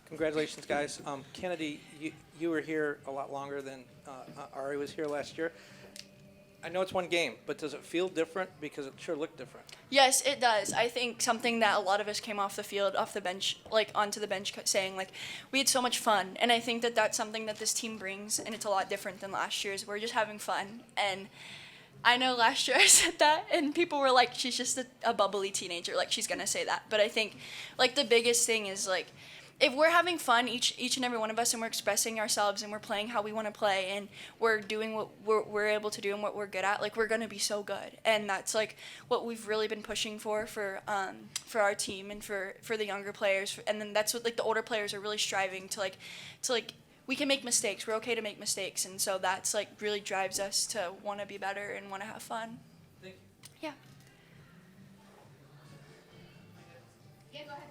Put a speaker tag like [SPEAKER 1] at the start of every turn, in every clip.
[SPEAKER 1] Congratulations, guys. Kennedy, you were here a lot longer than Ari was here last year. I know it's one game, but does it feel different? Because it sure looked different.
[SPEAKER 2] Yes, it does. I think something that a lot of us came off the field, off the bench, like onto the bench, saying like, we had so much fun, and I think that that's something that this team brings, and it's a lot different than last year's. We're just having fun, and I know last year I said that, and people were like, she's just a bubbly teenager, like she's gonna say that. But I think, like the biggest thing is like, if we're having fun, each and every one of us, and we're expressing ourselves, and we're playing how we want to play, and we're doing what we're able to do and what we're good at, like we're gonna be so good. And that's like what we've really been pushing for our team and for the younger players. And then that's what like the older players are really striving to like we can make mistakes. We're okay to make mistakes, and so that's like really drives us to want to be better and want to have fun.
[SPEAKER 1] Thank
[SPEAKER 2] Yeah.
[SPEAKER 3] Yeah, go ahead.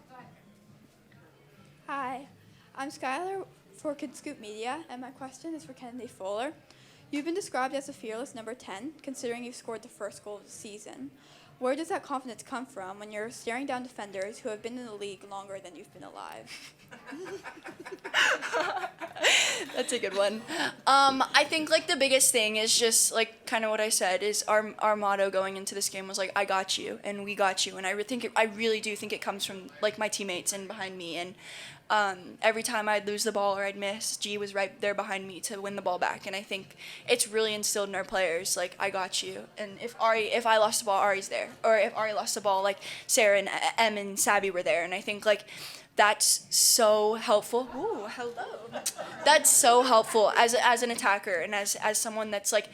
[SPEAKER 4] Hi, I'm Skylar for Kid Scoop Media, and my question is for Kennedy Fuller. You've been described as a fearless number 10, considering you scored the first goal of the season. Where does that confidence come from when you're staring down defenders who have been in the league longer than you've been alive?
[SPEAKER 2] That's a good one. I think like the biggest thing is just like kind of what I said is our motto going into this game was like, I got you and we got you. And I really do think it comes from like my teammates and behind me. And every time I'd lose the ball or I'd miss, G was right there behind me to win the ball back. And I think it's really instilled in our players, like, I got you. And if I lost the ball, Ari's there. Or if Ari lost the ball, like Sarah and Em and Sabby were there. And I think like that's so helpful. Ooh, hello. That's so helpful as an attacker and as someone that's like,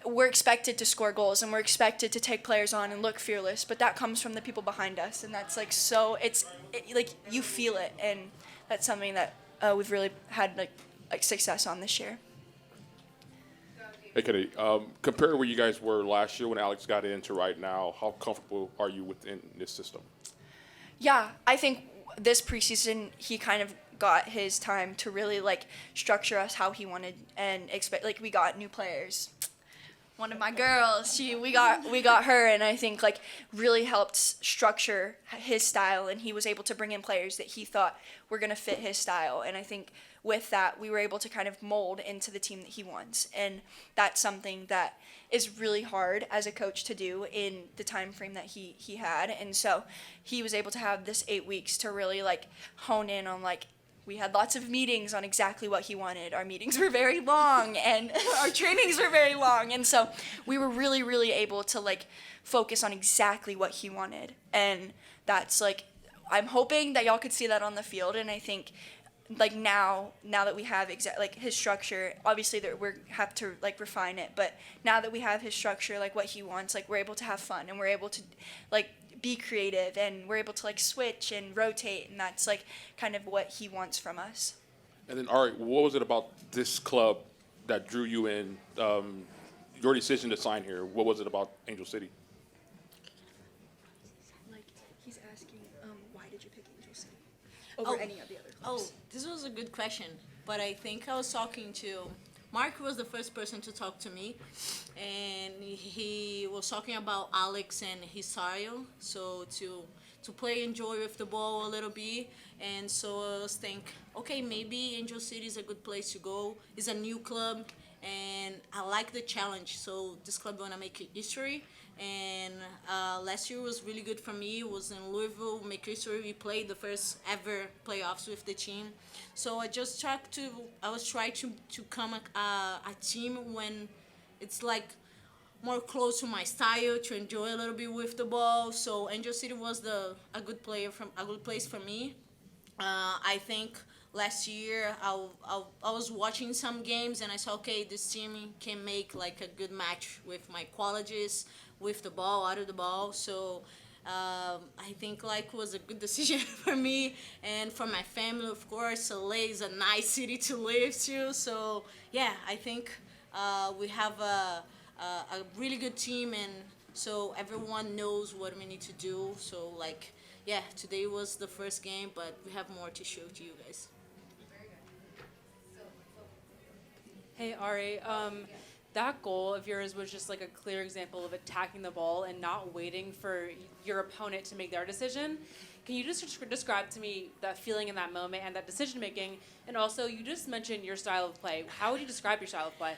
[SPEAKER 2] we're expected to score goals and we're expected to take players on and look fearless, but that comes from the people behind us, and that's like like you feel it, and that's something that we've really had like success on this year.
[SPEAKER 5] Hey, Kennedy, compare where you guys were last year when Alex got in to right now. How comfortable are you within this system?
[SPEAKER 2] Yeah, I think this preseason he kind of got his time to really like structure us how he wanted and expect. Like we got new players. One of my girls, we got her, and I think like really helped structure his style, and he was able to bring in players that he thought were gonna fit his style, and I think with that we were able to kind of mold into the team that he wants, and that's something that is really hard as a coach to do in the time frame that he had, and so he was able to have this 8 weeks to really like hone in on like. We had lots of meetings on exactly what he wanted. Our meetings were very long and our trainings were very long. And so we were really, really able to like focus on exactly what he wanted. And that's like, I'm hoping that y'all could see that on the field. And I think like now that we have like his structure, obviously that we have to like refine it. But now that we have his structure, like what he wants, like we're able to have fun and we're able to like be creative, and we're able to like switch and rotate, and that's like kind of what he wants from us.
[SPEAKER 5] And then, Ari, what was it about this club that drew you in? Your decision to sign here. What was it about Angel City?
[SPEAKER 2] Like he's asking, why did you pick Angel City over any of the other clubs?
[SPEAKER 3] This was a good question, but I think I was talking to Mark was the first person to talk to me, and he was talking about Alex and his style. So to play, enjoy with the ball a little bit, and so I was think, okay, maybe Angel City is a good place to go. It's a new club, and I like the challenge. So this club wanna make history. And last year was really good for me. It was in Louisville, make history. We played the first ever playoffs with the team. So I was trying to come a team when it's like more close to my style, to enjoy a little bit with the ball. So Angel City was a good place for me. I think last year I was watching some games and I saw, okay, this team can make like a good match with my qualities, with the ball, out of the ball. So I think like was a good decision for me and for my family, of course. LA is a nice city to live to. So yeah, I think we have a really good team, and so everyone knows what we need to do. So like, yeah, today was the first game, but we have more to show to you guys.
[SPEAKER 6] Hey, Ari. That goal of yours was just like a clear example of attacking the ball and not waiting for your opponent to make their decision. can you just describe to me that feeling in that moment and that decision making? And also, you just mentioned your style of play. How would you describe your style of play?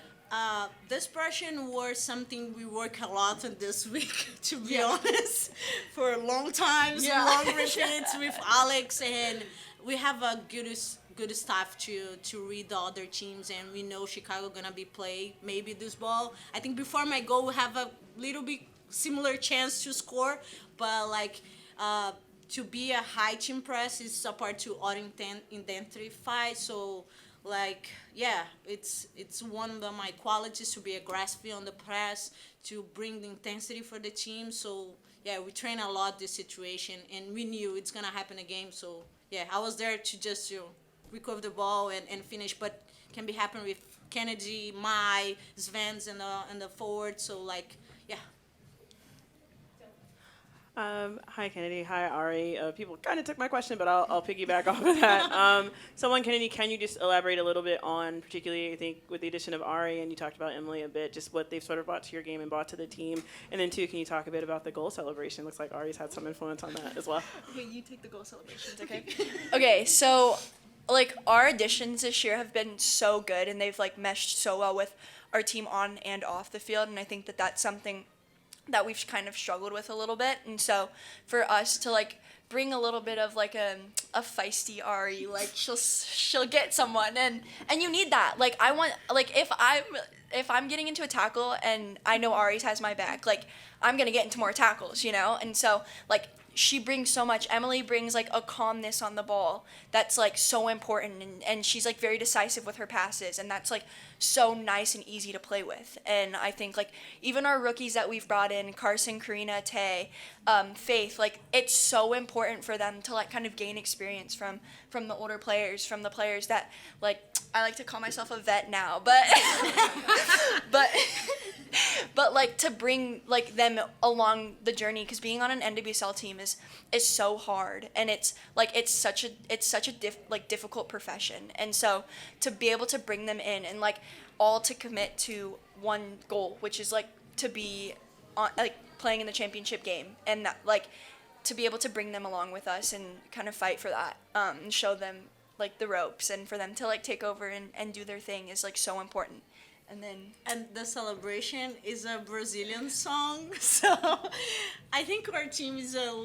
[SPEAKER 3] This expression was something we work a lot on this week, to be honest, for long times, long repeats with Alex, and we have a good staff to read the other teams, and we know Chicago gonna be play maybe this ball. I think before my goal we have a little bit similar chance to score, but like to be a high team press is a part to our intensify. So like it's one of my qualities to be aggressive on the press, to bring the intensity for the team. So we train a lot this situation, and we knew it's gonna happen again. So I was there to just recover the ball and finish, but can be happen with Kennedy, Mai, Svens, and the forward. So like
[SPEAKER 7] Hi, Kennedy. Hi, Ari. People kind of took my question, but I'll piggyback off of that. Kennedy, can you just elaborate a little bit on, particularly, I think, with the addition of Ari, and you talked about Emily a bit, just what they've sort of brought to your game and brought to the team? And then, two, can you talk a bit about the goal celebration? Looks like Ari's had some influence on that as well.
[SPEAKER 2] Okay, you take the goal celebrations, okay? Okay, so like our additions this year have been so good, and they've like meshed so well with our team on and off the field, and I think that that's something that we've kind of struggled with a little bit. And so for us to like bring a little bit of like a feisty Ari, like she'll get someone, and you need that. Like I want, like if I'm getting into a tackle and I know Ari's has my back, like I'm gonna get into more tackles, you know. And so like she brings so much. Emily brings like a calmness on the ball that's like so important, and she's like very decisive with her passes, and that's like so nice and easy to play with. And I think like even our rookies that we've brought in, Carson, Karina, Tay, Faith, like it's so important for them to like kind of gain experience from the older players, from the players that like I like to call myself a vet now, but but like to bring like them along the journey, because being on an NWSL team is so hard, and it's such a difficult profession. And so to be able to bring them in and like all to commit to one goal, which is like to be on, like playing in the championship game, and that, like to be able to bring them along with us and kind of fight for that, and show them like the ropes, and for them to like take over and do their thing is like so important. And
[SPEAKER 3] the celebration is a Brazilian song, so I think our team is a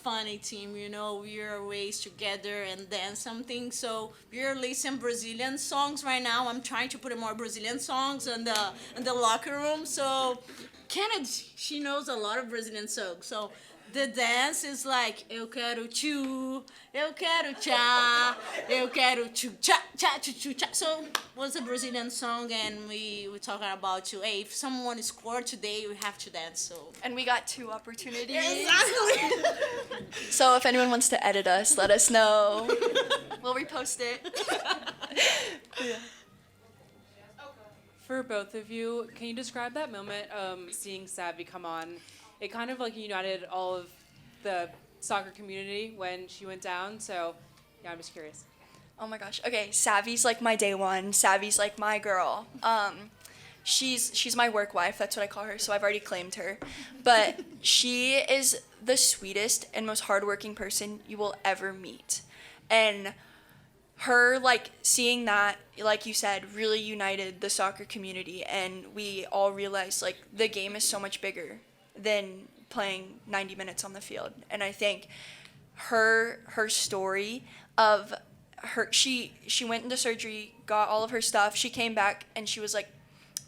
[SPEAKER 3] funny team. You know, we are always together and dance something. So we are listening Brazilian songs right now. I'm trying to put more Brazilian songs in the locker room. So Kennedy, she knows a lot of Brazilian songs. So the dance is like eu quero tchu, eu quero tchá, eu quero tchu tchá tchá tchu tchu tchá. So it was a Brazilian song, and we were talking about hey, if someone scored today, we have to dance. So
[SPEAKER 2] and we got 2 opportunities.
[SPEAKER 3] exactly.
[SPEAKER 2] So if anyone wants to edit us, let us know. We'll repost it.
[SPEAKER 6] For both of you, can you describe that moment seeing Savvy come on? It kind of like united all of the soccer community when she went down. So, yeah, I'm just curious.
[SPEAKER 2] Oh my gosh. Okay, Savvy's like my day one. Savvy's like my girl. She's my work wife. That's what I call her. So I've already claimed her. But she is the sweetest and most hardworking person you will ever meet. And her like seeing that, like you said, really united the soccer community, and we all realized like the game is so much bigger than playing 90 minutes on the field. And I think her story of her, she went into surgery, got all of her stuff, she came back, and she was like,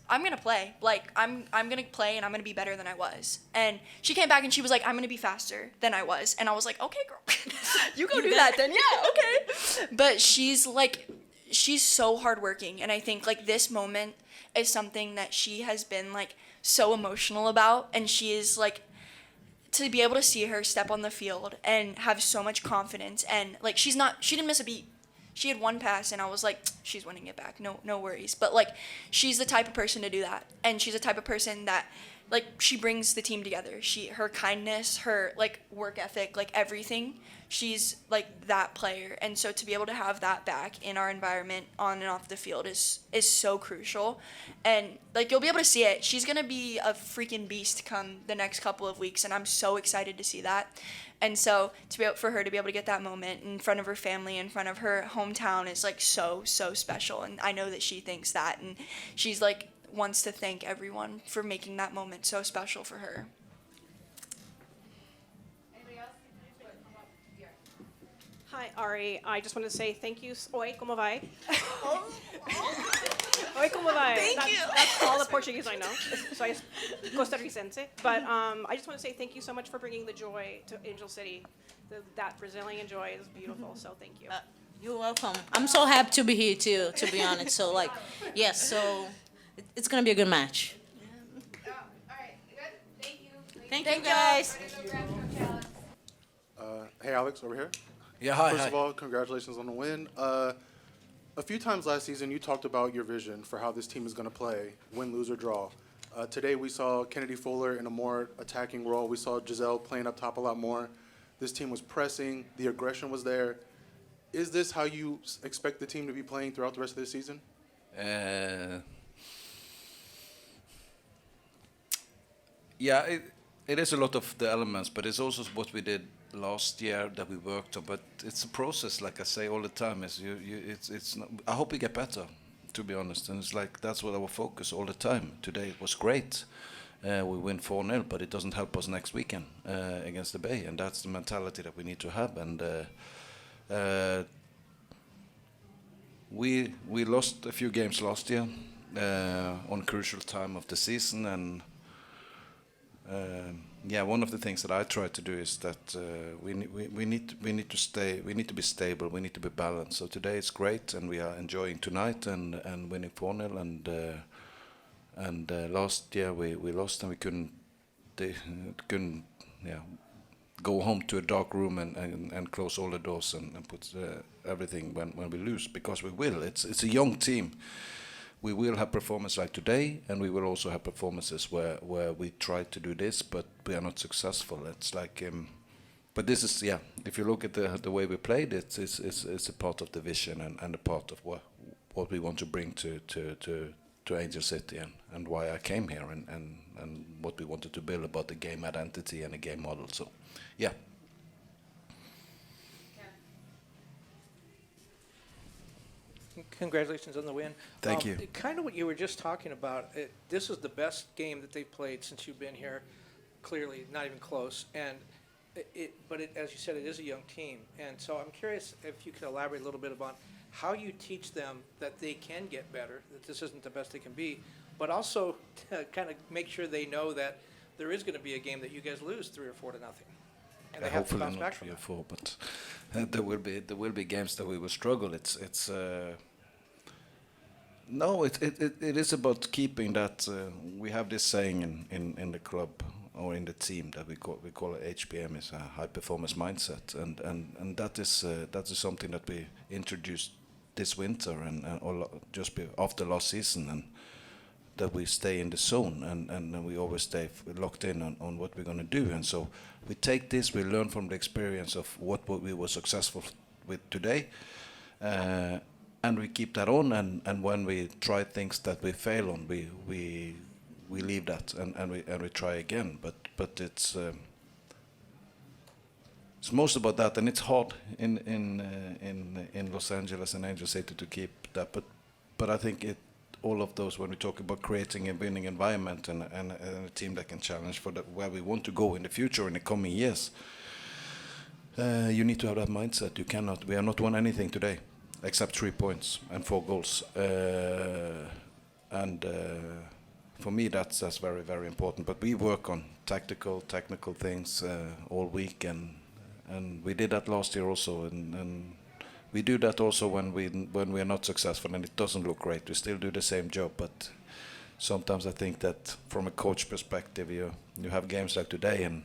[SPEAKER 2] I'm gonna play. Like I'm gonna play, and I'm gonna be better than I was. And she came back and she was like, I'm gonna be faster than I was. And I was like, okay, girl, you go do that then. Yeah, okay. But she's so hardworking, and I think like this moment is something that she has been like so emotional about, and she is like, to be able to see her step on the field and have so much confidence, and like she didn't miss a beat. She had one pass, and I was like, she's winning it back, no worries. But like she's the type of person to do that, and she's the type of person that like she brings the team together. Her kindness, her like work ethic, like everything, she's like that player. And so to be able to have that back in our environment on and off the field is so crucial. And like you'll be able to see it. She's going to be a freaking beast come the next couple of weeks, and I'm so excited to see that. And so for her to be able to get that moment in front of her family, in front of her hometown is like so special. And I know that she thinks that, and she's like wants to thank everyone for making that moment so special for her.
[SPEAKER 8] Hi, Ari. I just wanted to say thank you. Oi, como vai? Oi, como vai? That's all the Portuguese I know. So I Costarricense. But I just want to say thank you so much for bringing the joy to Angel City. That Brazilian joy is beautiful. So thank you.
[SPEAKER 3] You're welcome. I'm so happy to be here too, to be honest. So like, yes, so it's gonna be a good match. Thank you guys.
[SPEAKER 9] Hey, Alex, over here.
[SPEAKER 10] Yeah, hi.
[SPEAKER 9] First of all, congratulations on the win. A few times last season, you talked about your vision for how this team is going to play, win, lose, or draw. Today, we saw Kennedy Fuller in a more attacking role. We saw Giselle playing up top a lot more. This team was pressing. The aggression was there. Is this how you expect the team to be playing throughout the rest of this season?
[SPEAKER 10] Yeah, it is a lot of the elements, but it's also what we did last year that we worked on. But it's a process, like I say all the time. It's not, I hope we get better, to be honest. And it's like that's what our focus all the time. Today it was great. We win 4-0, but it doesn't help us next weekend against the Bay, and that's the mentality that we need to have. And we lost a few games last year on crucial time of the season, and one of the things that I try to do is that we need to be stable, we need to be balanced. So today it's great, and we are enjoying tonight and winning 4-0. And last year we lost, and we couldn't go home to a dark room and close all the doors and put everything when we lose, because we will. It's a young team. We will have performances like today, and we will also have performances where we try to do this, but we are not successful. It's like, but this is if you look at the way we played, it's a part of the vision and a part of what we want to bring to Angel City and why I came here and what we wanted to build about the game identity and the game model. So, yeah.
[SPEAKER 1] Congratulations on the win.
[SPEAKER 10] Thank you.
[SPEAKER 1] Kind of what you were just talking about. This is the best game that they've played since you've been here. Clearly, not even close. And as you said, it is a young team. And so I'm curious if you could elaborate a little bit about how you teach them that they can get better, that this isn't the best they can be, but also to kind of make sure they know that there is going to be a game that you guys lose 3 or 4-0, and they have to
[SPEAKER 10] Hopefully
[SPEAKER 1] bounce
[SPEAKER 10] not
[SPEAKER 1] back from
[SPEAKER 10] 3 or
[SPEAKER 1] that.
[SPEAKER 10] 4, but there will be games that we will struggle. It is about keeping that. We have this saying in the club or in the team that we call it HPM, is a high performance mindset, and that is something that we introduced this winter and after last season, and that we stay in the zone and we always stay locked in on what we're going to do. And so we take this, we learn from the experience of what we were successful with today, and we keep that on. And when we try things that we fail on, we leave that and we try again. But it's most about that, and it's hard in Los Angeles and Angel City to keep that. But I think all of those, when we talk about creating a winning environment and a team that can challenge for where we want to go in the future, in the coming years, you need to have that mindset. We have not won anything today except 3 points and 4 goals. For me, that's very, very important. But we work on technical things all week, and we did that last year also, and we do that also when we are not successful and it doesn't look great. We still do the same job, but sometimes I think that from a coach perspective, you have games like today, and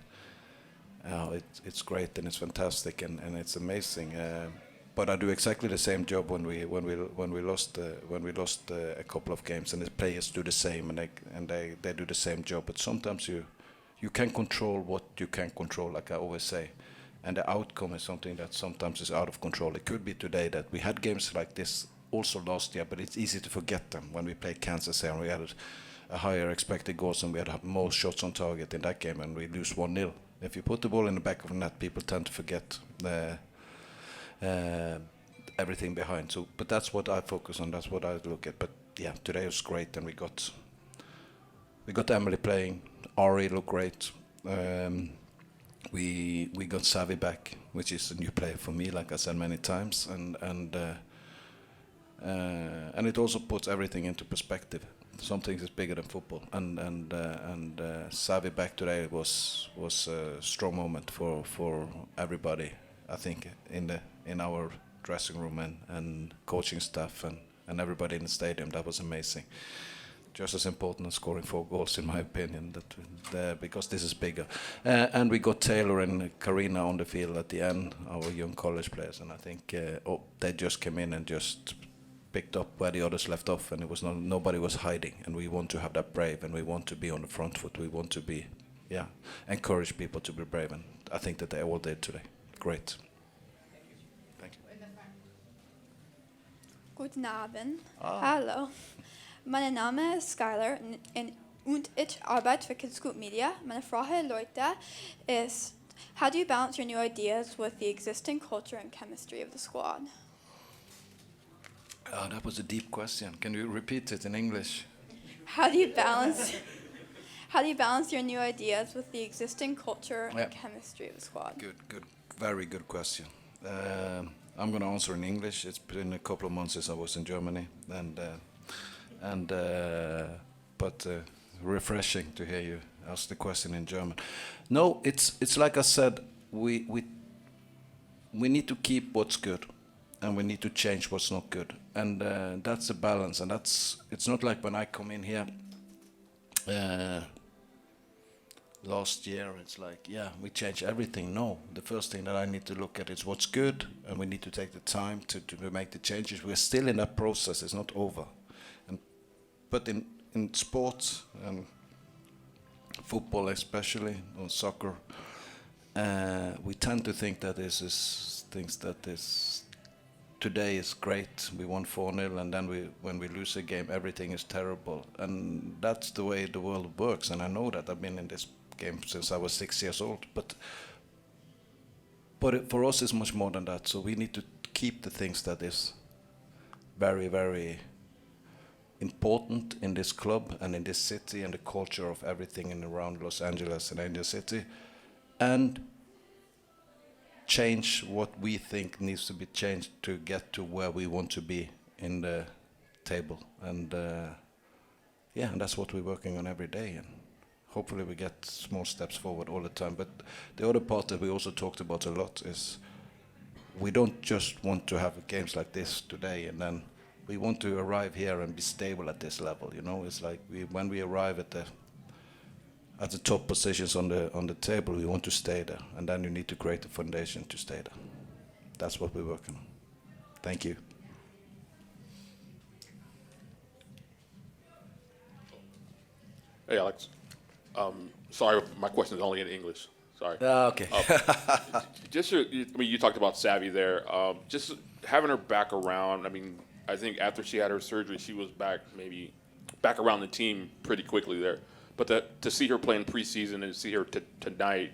[SPEAKER 10] it's great and it's fantastic and it's amazing. But I do exactly the same job when we lost a couple of games, and the players do the same, and they do the same job. But sometimes you can control what you can control, like I always say, and the outcome is something that sometimes is out of control. It could be today that we had games like this also last year, but it's easy to forget them. When we played Kansas here, and we had a higher expected goals and we had more shots on target in that game, and we lose 1-0. If you put the ball in the back of the net, people tend to forget everything behind. So, but that's what I focus on. That's what I look at. But yeah, today was great, and we got Emily playing. Ari looked great. We got Savi back, which is a new player for me, like I said many times, and it also puts everything into perspective. Some things is bigger than football, and Savi back today was a strong moment for everybody. I think in our dressing room and coaching staff and everybody in the stadium. That was amazing. Just as important as scoring 4 goals, in my opinion, because this is bigger. And we got Taylor and Karina on the field at the end, our young college players, and I think they just came in and just picked up where the others left off, and it was nobody was hiding. And we want to have that brave, and we want to be on the front foot. We want to be, encourage people to be brave, and I think that they all did today. Great. Thank you.
[SPEAKER 4] Guten Abend. Hallo. Mein Name ist Skylar und ich arbeite für Kidscoop Media. Meine Frage, Leute, ist, how do you balance your new ideas with the existing culture and chemistry of the squad?
[SPEAKER 10] Oh, that was a deep question. Can you repeat it in English?
[SPEAKER 4] How do you balance your new ideas with the existing culture and chemistry of the squad?
[SPEAKER 10] Good, very good question. I'm going to answer in English. It's been a couple of months since I was in Germany, but refreshing to hear you ask the question in German. No, it's like I said, we need to keep what's good, and we need to change what's not good, and that's a balance. And it's not like when I come in here last year, it's like, we change everything. No, the first thing that I need to look at is what's good, and we need to take the time to make the changes. We're still in that process. It's not over. But in sports, football especially, or soccer, we tend to think that today is great. We won 4-0, and then when we lose a game, everything is terrible. And that's the way the world works. And I know that. I've been in this game since I was 6 years old. But for us, it's much more than that. So we need to keep the things that is very, very important in this club and in this city and the culture of everything in around Los Angeles and Angel City, and change what we think needs to be changed to get to where we want to be in the table. And and that's what we're working on every day, and hopefully we get small steps forward all the time. But the other part that we also talked about a lot is we don't just want to have games like this today and then we want to arrive here and be stable at this level. It's like when we arrive at the top positions on the table, we want to stay there, and then you need to create a foundation to stay there. That's what we're working on. Thank you.
[SPEAKER 5] Hey, Alex. Sorry, my question is only in English. Sorry.
[SPEAKER 10] Okay.
[SPEAKER 5] You talked about Savvy there. Just having her back around. I think after she had her surgery, she was back around the team pretty quickly there. But to see her play in preseason and to see her tonight,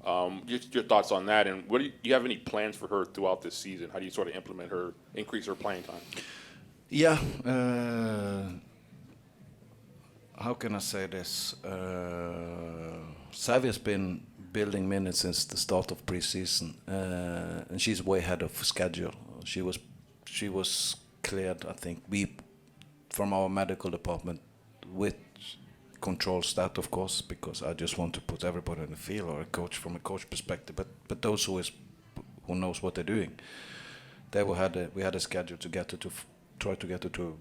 [SPEAKER 5] your thoughts on that, and do you have any plans for her throughout this season? How do you sort of increase her playing time?
[SPEAKER 10] Yeah. How can I say this? Savvy has been building minutes since the start of preseason, and she's way ahead of schedule. She was cleared, I think, from our medical department with controls that, of course, because I just want to put everybody in the field, or a coach from a coach perspective. But those who knows what they're doing, we had a schedule to get her to try to get her to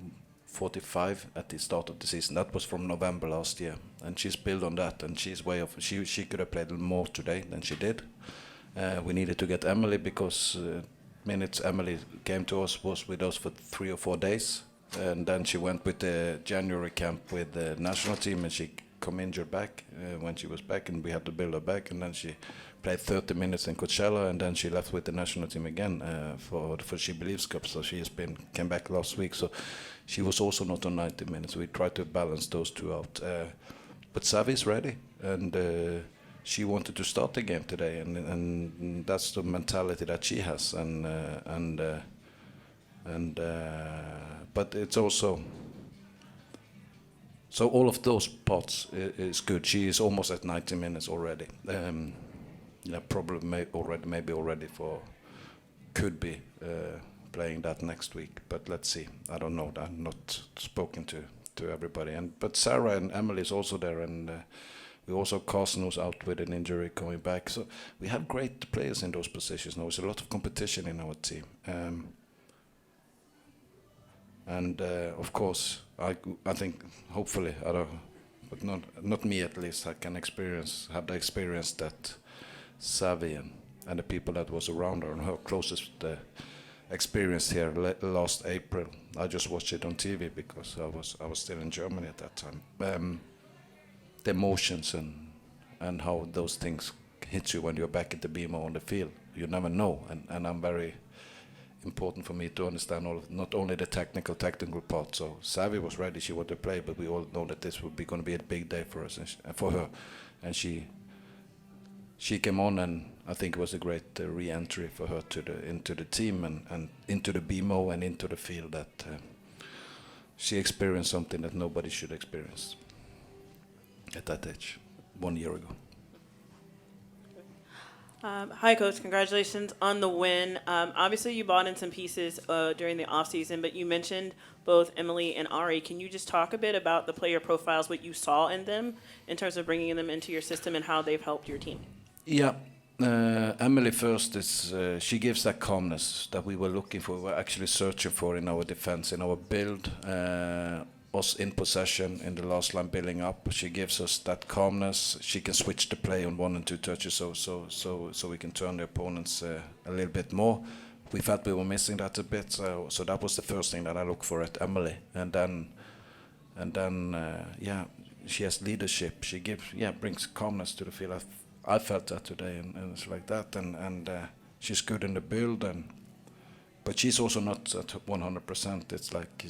[SPEAKER 10] 45 at the start of the season. That was from November last year, and she's built on that, and she's way off. She could have played more today than she did. We needed to get Emily because minutes Emily came to us was with us for 3 or 4 days, and then she went with the January camp with the national team, and she come injured back when she was back, and we had to build her back. And then she played 30 minutes in Coachella, and then she left with the national team again for She Believes Cup. So she has came back last week. So she was also not on 90 minutes. We tried to balance those two out. But Savi's ready, and she wanted to start the game today, and that's the mentality that she has. But it's also. So all of those parts is good. She is almost at 90 minutes already. Probably maybe already could be playing that next week. But let's see. I don't know. I'm not spoken to everybody. But Sarah and Emily is also there, and we also Carson who's out with an injury coming back. So we have great players in those positions now. There's a lot of competition in our team. Of course, I think hopefully, but not me at least, I can have the experience that Savi and the people that was around her and her closest experience here last April. I just watched it on TV because I was still in Germany at that time. The emotions and how those things hit you when you're back at the BMO on the field. You never know, and I'm very important for me to understand not only the technical part. So Savi was ready; she wanted to play, but we all know that this would be going to be a big day for us and for her. And she came on, and I think it was a great re-entry for her into the team and into the BMO and into the field. That she experienced something that nobody should experience at that age 1 year ago.
[SPEAKER 7] Hi, Coach. Congratulations on the win. Obviously, you bought in some pieces during the offseason, but you mentioned both Emily and Ari. Can you just talk a bit about the player profiles, what you saw in them in terms of bringing them into your system and how they've helped your team?
[SPEAKER 10] Yeah. Emily first she gives that calmness that we were looking for. We were actually searching for in our defense, in our build. Us in possession in the last line building up. She gives us that calmness. She can switch the play on 1 and 2 touches, so we can turn the opponents a little bit more. We felt we were missing that a bit, so that was the first thing that I look for at Emily. And then she has leadership. She brings calmness to the field. I felt that today, and it's like that. And she's good in the build but she's also not at 100%. It's like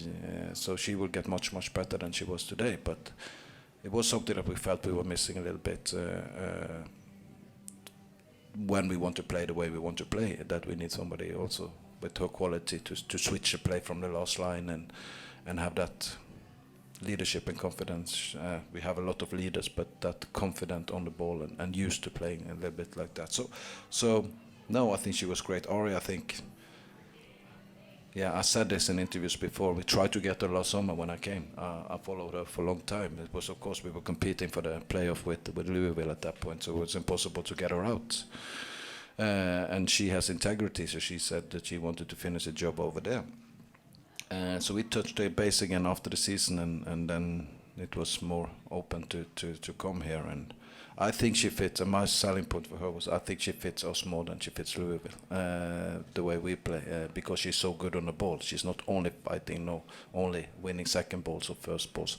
[SPEAKER 10] so she will get much better than she was today. But it was something that we felt we were missing a little bit when we want to play the way we want to play. That we need somebody also with her quality to switch the play from the last line and have that leadership and confidence. We have a lot of leaders, but that confident on the ball and used to playing a little bit like that. So no, I think she was great. Ari, I think. Yeah, I said this in interviews before. We tried to get her last summer when I came. I followed her for a long time. It was, of course, we were competing for the playoff with Louisville at that point, so it was impossible to get her out. And she has integrity, so she said that she wanted to finish a job over there. So we touched the base again after the season, and then it was more open to come here. And I think she fits, and my selling point for her was I think she fits us more than she fits Louisville, the way we play, because she's so good on the ball. She's not only fighting, only winning second balls or first balls.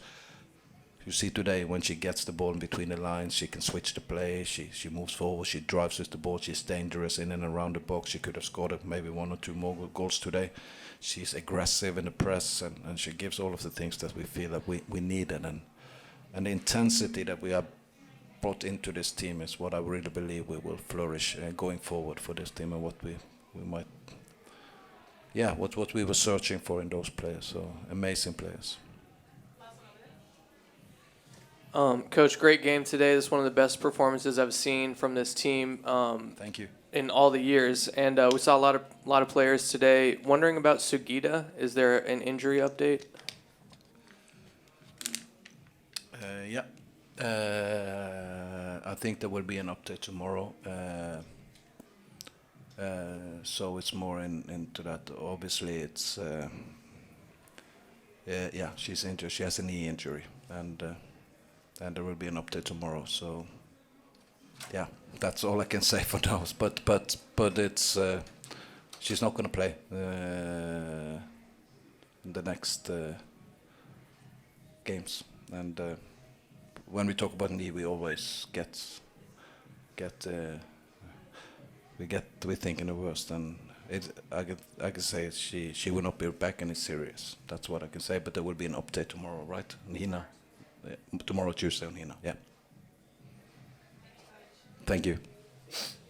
[SPEAKER 10] You see today when she gets the ball in between the lines, she can switch the play, she moves forward, she drives with the ball, she's dangerous in and around the box. She could have scored maybe 1 or 2 more goals today. She's aggressive in the press, and she gives all of the things that we feel that we need. And the intensity that we have brought into this team is what I really believe we will flourish going forward for this team, and what we might, what we were searching for in those players. So amazing players.
[SPEAKER 11] Coach, great game today. This is one of the best performances I've seen from this team.
[SPEAKER 10] Thank you.
[SPEAKER 11] In all the years, and we saw a lot of players today. Wondering about Sugita. Is there an injury update?
[SPEAKER 10] I think there will be an update tomorrow. So it's more into that. Obviously, it's she's injured. She has a knee injury, and there will be an update tomorrow. So yeah, that's all I can say for now. But it's she's not going to play the next games, and when we talk about knee, we always we think in the worst, and I can say she will not be back and it's serious. That's what I can say. But there will be an update tomorrow, right? On Hina, tomorrow Tuesday on Hina. Yeah. Thank you.